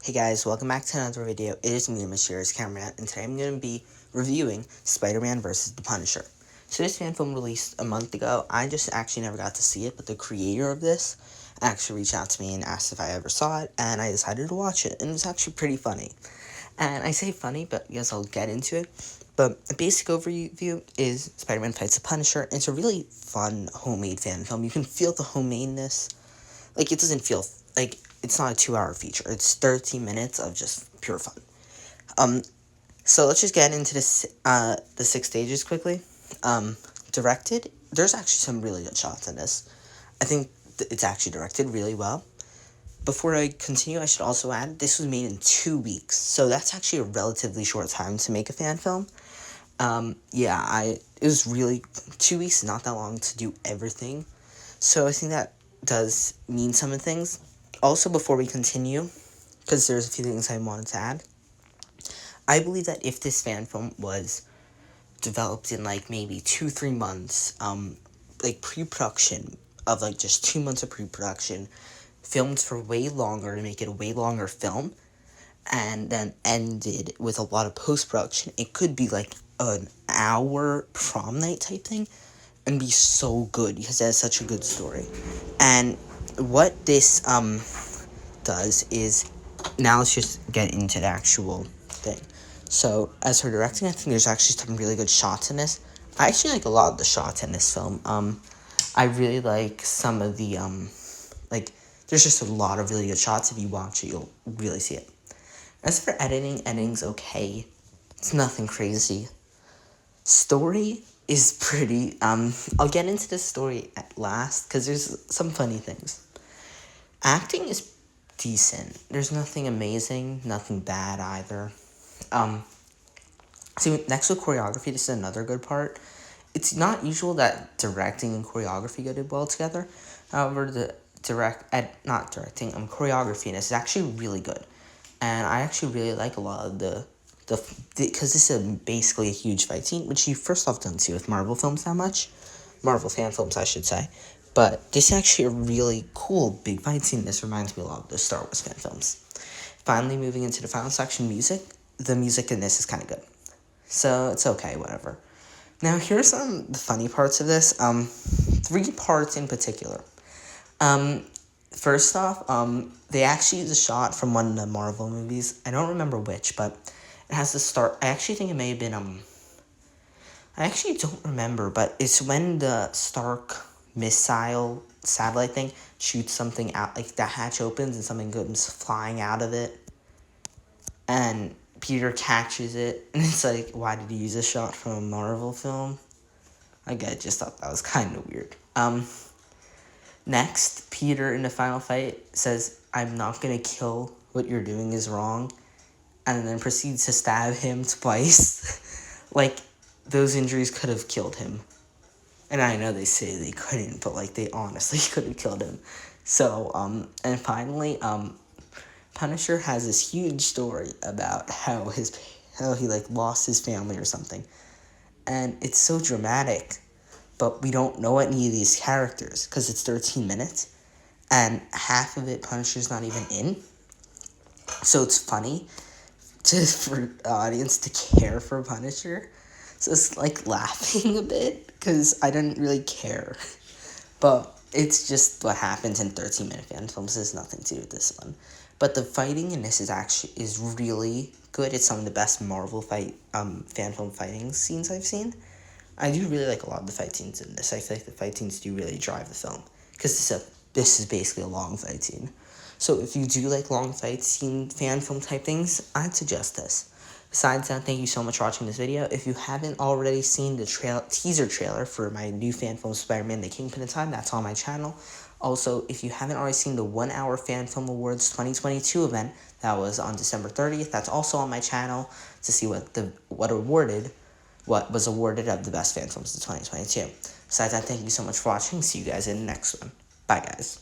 Hey guys, welcome back to another video. It is me, Mysterious Cameraman, and today I'm going to be reviewing Spider-Man vs. the Punisher. So this fan film released a month ago. I just actually never got to see it, but the creator of this actually reached out to me and asked if I ever saw it, and I decided to watch it, and it was actually pretty funny. And I say funny, but I guess I'll get into it. But a basic overview is Spider-Man fights the Punisher. It's a really fun, homemade fan film. You can feel the homemadeness. Like, it doesn't feel, like, it's not a 2-hour feature. It's 13 minutes of just pure fun. So let's just get into this, the 6 stages quickly. Directed, there's actually some really good shots in this. I think it's actually directed really well. Before I continue, I should also add, this was made in 2 weeks. So that's actually a relatively short time to make a fan film. It was really, 2 weeks is not that long to do everything. So I think that does mean some of the things. Also, before we continue, because there's a few things I wanted to add, I believe that if this fan film was developed in, like, maybe 2-3 months, like, pre-production of, like, just 2 months of pre-production, filmed for way longer to make it a way longer film, and then ended with a lot of post-production, it could be, like, an hour prom night type thing, and be so good, because it has such a good story. And what this, does is, now let's just get into the actual thing. So, as for directing, I think there's actually some really good shots in this. I actually like a lot of the shots in this film. I really like some of the, there's just a lot of really good shots. If you watch it, you'll really see it. As for editing's okay. It's nothing crazy. Story is pretty, I'll get into the story at last, because there's some funny things. Acting is decent. There's nothing amazing, nothing bad either. So next with choreography, this is another good part. It's not usual that directing and choreography go well together. However, the choreography in this is actually really good. And I actually really like a lot of because this is basically a huge fight scene, which you first off don't see with Marvel films that much. Marvel fan films, I should say. But this is actually a really cool big fight scene. This reminds me a lot of the Star Wars fan films. Finally, moving into the final section, music. The music in this is kind of good. So, it's okay, whatever. Now, here's some of the funny parts of this. 3 parts in particular. First off, they actually use a shot from one of the Marvel movies. I don't remember which, but it has the start. I actually think it may have been, I actually don't remember, but it's when the Stark missile satellite thing shoots something out, like the hatch opens and something comes flying out of it, and Peter catches it, and it's like, why did he use a shot from a Marvel film? I just thought that was kind of weird. Next, Peter in the final fight says, "I'm not gonna kill, what you're doing is wrong," and then proceeds to stab him twice. Like, those injuries could have killed him. And I know they say they couldn't, but, like, they honestly could have killed him. So, and finally, Punisher has this huge story about how he, like, lost his family or something. And it's so dramatic, but we don't know any of these characters, because it's 13 minutes, and half of it Punisher's not even in. So it's funny for the audience to care for Punisher. So it's like laughing a bit, because I didn't really care. But it's just what happens in 13-minute fan films. There's nothing to do with this one. But the fighting in this is really good. It's some of the best Marvel fan film fighting scenes I've seen. I do really like a lot of the fight scenes in this. I feel like the fight scenes do really drive the film, because this is basically a long fight scene. So if you do like long fight scene fan film type things, I'd suggest this. Besides that, thank you so much for watching this video. If you haven't already seen the teaser trailer for my new fan film Spider-Man, the Kingpin in Time, that's on my channel. Also, if you haven't already seen the 1 Hour Fan Film Awards 2022 event, that was on December 30th, that's also on my channel to see what was awarded of the best fan films of 2022. Besides that, thank you so much for watching. See you guys in the next one. Bye, guys.